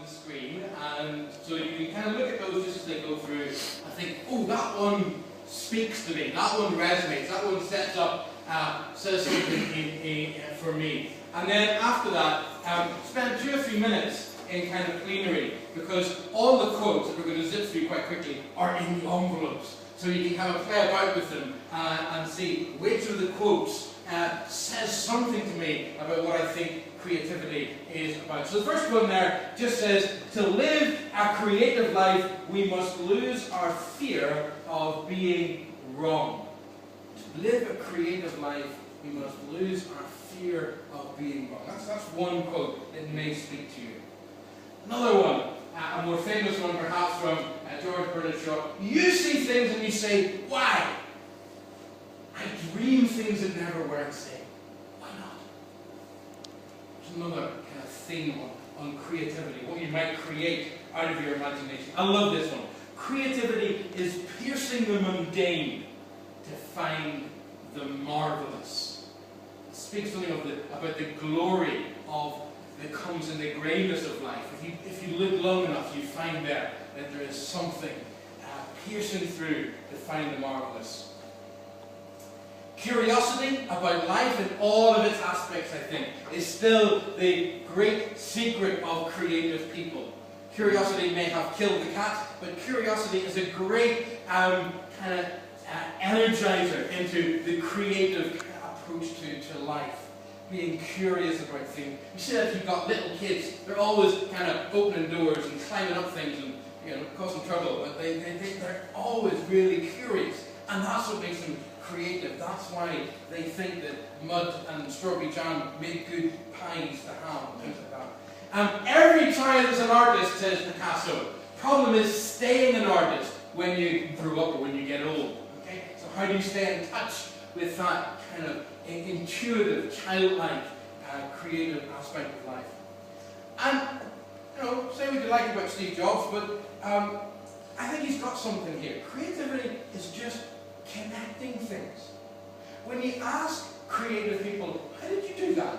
the screen, and so you can kind of look at those just as they go through and think, oh, that one speaks to me, that one resonates, that one sets up, says something for me. And then after that, spend 2 or 3 minutes in kind of plenary, because all the quotes that we're going to zip through quite quickly are in the envelopes. So you can kind of play about with them and see which of the quotes says something to me about what I think creativity is about. So the first one there just says, to live a creative life, we must lose our fear of being wrong. To live a creative life, we must lose our fear of being wrong. That's one quote that may speak to you. Another one, a more famous one perhaps from George Bernard Shaw. You see things and you say, why? I dream things that never were and say, why not? There's another kind of theme on creativity, what you might create out of your imagination. I love this one. Creativity is piercing the mundane to find the marvelous. It speaks something about the glory that comes in the greyness of life. If you look long enough, you find there that there is something piercing through to find the marvelous. Curiosity about life in all of its aspects, I think, is still the great secret of creative people. Curiosity may have killed the cat, but curiosity is a great kind of energizer into the creative approach to life. Being curious about things. You see that if you've got little kids, they're always kind of opening doors and climbing up things and causing trouble, but they're always really curious, and that's what makes them creative. That's why they think that mud and strawberry jam make good pies to have and things like that. Every child is an artist, says Picasso. Problem is staying an artist when you grow up or when you get old. Okay? So how do you stay in touch with that kind of intuitive, childlike, creative aspect of life? And, say what you like about Steve Jobs, but I think he's got something here. Creativity is just connecting things. When you ask creative people, how did you do that?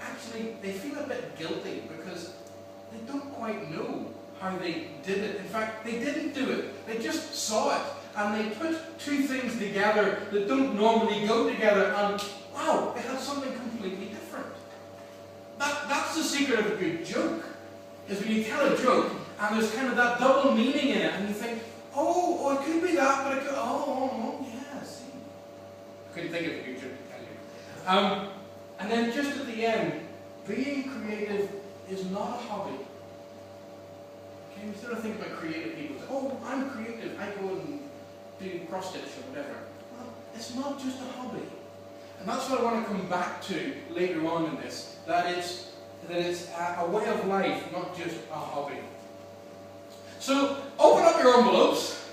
Actually, they feel a bit guilty because they don't quite know how they did it. In fact, they didn't do it. They just saw it. And they put two things together that don't normally go together, and wow, they had something completely different. That's the secret of a good joke, is when you tell a joke, and there's kind of that double meaning in it, and you think, oh, it could be that, but it could, yeah, see. I couldn't think of a good joke to tell you. And then just at the end, being creative is not a hobby. Okay, we sort of think about creative people, say, oh, I'm creative, I go and do cross-stitch or whatever. Well, it's not just a hobby. And that's what I want to come back to later on in this, that it's a way of life, not just a hobby. So, open up your envelopes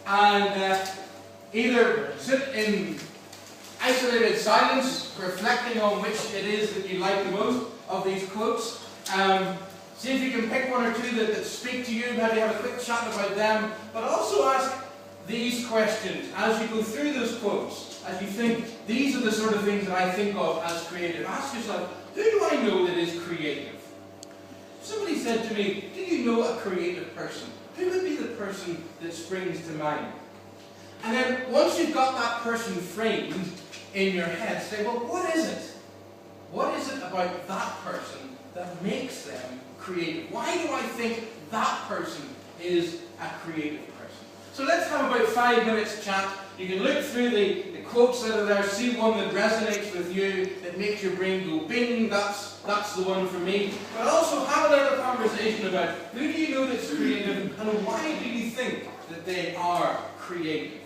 and either sit in isolated silence, reflecting on which it is that you like the most of these quotes. See if you can pick one or two that speak to you, maybe have a quick chat about them, but also ask these questions as you go through those quotes, as you think, these are the sort of things that I think of as creative. Ask yourself, who do I know that is creative? Somebody said to me, do you know a creative person? Who would be the person that springs to mind? And then once you've got that person framed in your head, say, well, what is it? What is it about that person that makes them creative? Why do I think that person is a creative person? So let's have about 5 minutes chat. You can look through the quotes that are there, see one that resonates with you, that makes your brain go bing, that's the one for me. But also have a little conversation about who do you know that's creative and why do you think that they are creative?